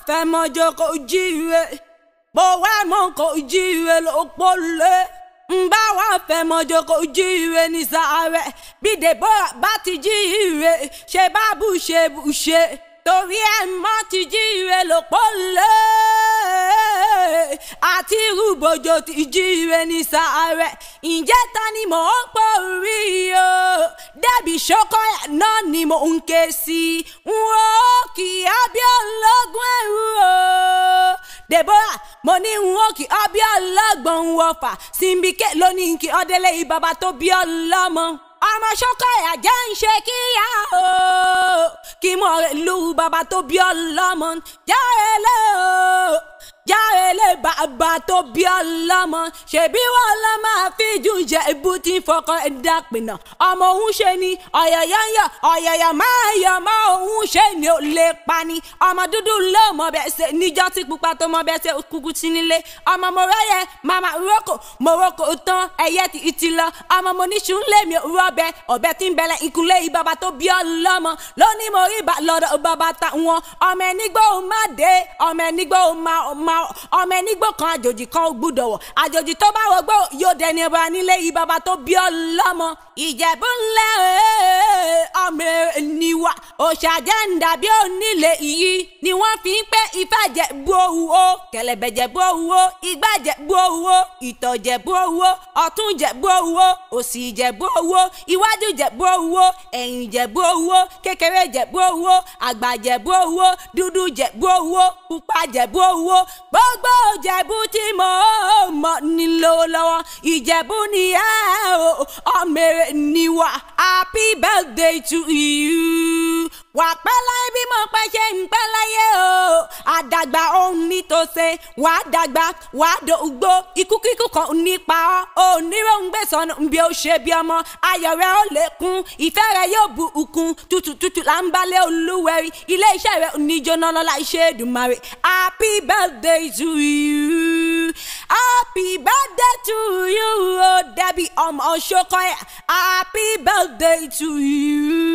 fẹ́ mọ́jọ́ kò jíire bó wá mọ́ kò jíire ló pọ́lé bá wá fẹ́ mọ́jọ́ kò jíire ní sàárẹ̀ bí Deborah bá ti jíire ṣe bá bùṣe torí ẹ̀ mọ́ ti jíire ló pọ́lé àti rúbojò ti jíire ní sàárẹ̀ ǹjẹ́ ta ni mò ń pọ̀ rí o Debbie Shokoya náà ni mò ń ké sí wọ́n kì í Abíọ́lọ́gbọ̀n ẹ̀rú o Deborah mo ní wọ́n kì í Abíọ́lọ́gbọ̀n wọ̀fà Simbike lónìí kí ọdẹlẹ ìbàbà tó bí ọlọ́mọ ọmọ Shokoya jẹ́ ń ṣe kíyà o kí mo rẹ̀ lù bàbá tó bí ọlọ́mọ járẹ̀lẹ̀ o járẹ̀lẹ̀ bàbá tó bí ọlọ́mọ ṣebí wọ́n lọ́ máa fi jù jẹ́ ibùtí fọkàn ẹ̀dá pinna ọmọ òun ṣe ni ọ̀yọ̀yọ̀ máa yọ̀ mọ́ òun ṣe ni ó lè pa ni ọmọ dúdú ló mọ bẹ́ẹ̀ ṣe níjọ́ tí pupa tó mọ bẹ́ẹ̀ ṣe kúkú sí nílé ọmọ mo rẹ́yẹ mama roko mo roko tán ẹyẹ ti lọ ọmọ mo ní ṣùlẹ̀ mi rọ́bẹ ọ̀bẹ tí ń bẹ̀lẹ̀ ìkúlẹ̀ ìbàbá tó bí ọlọ́mọ lónìí mo rí bá lọ́dọ̀ bàbá táwọn ọmọ ẹnigbó má dé ọmọ ẹnigbó má ọmọ ẹnigbó kan àjòjì kan gbúdọ̀ wọ̀ àjòjì tó bá wọgbó yóò dẹni ẹbọ nílé ìbàbá tó bí ọlọ́mọ Ìjẹ̀bú ńlẹ̀ ọmọ ènìwà òṣàjẹ́ ń dàbí onílé yìí ni wọ́n fi ń pẹ́ Ifá Jẹ̀bú Òwò Kẹ̀lẹ̀bẹ̀ Jẹ̀bú Òwò Igbá Jẹ̀bú Òwò Ìtọ̀ Jẹ̀bú Òwò Ọ̀tún Jẹ̀bú Òwò Òsì Jẹ̀bú Òwò Iwájú Jẹ̀bú Òwò Ẹ̀yìn Jẹ̀bú Òwò Kékeré Jẹ̀bú Òwò Àgbà Jẹ̀bú Òwò Dúdú Jẹ̀bú Òwò Pupa Jẹ̀bú Òwò gbogbo Jẹ̀bú tí mo mọ̀ nílò lọ́wọ́ Ìjẹ̀bú ni ọmọ ènìwà happy birthday to you wà pẹ́ láyé bí mo pẹ́ ṣe ń pẹ́ láyé o àdàgbà òun ní tó ṣe wà á dàgbà wà á dògbò ikú kíkú kan nípa ọ́ oníròǹgbè sọnù bí ó ṣe bí ọmọ ayọ̀ rẹ̀ ó lékún ìfẹ́ rẹ̀ yóò bu ukun tútù là ń balẹ̀ olúwẹ̀rí ilé iṣẹ́ rẹ̀ oníjóná lọ́la iṣẹ́ Èdùmàrè happy birthday to you happy birthday to you Debbie ọmọ Shokoya happy birthday to you.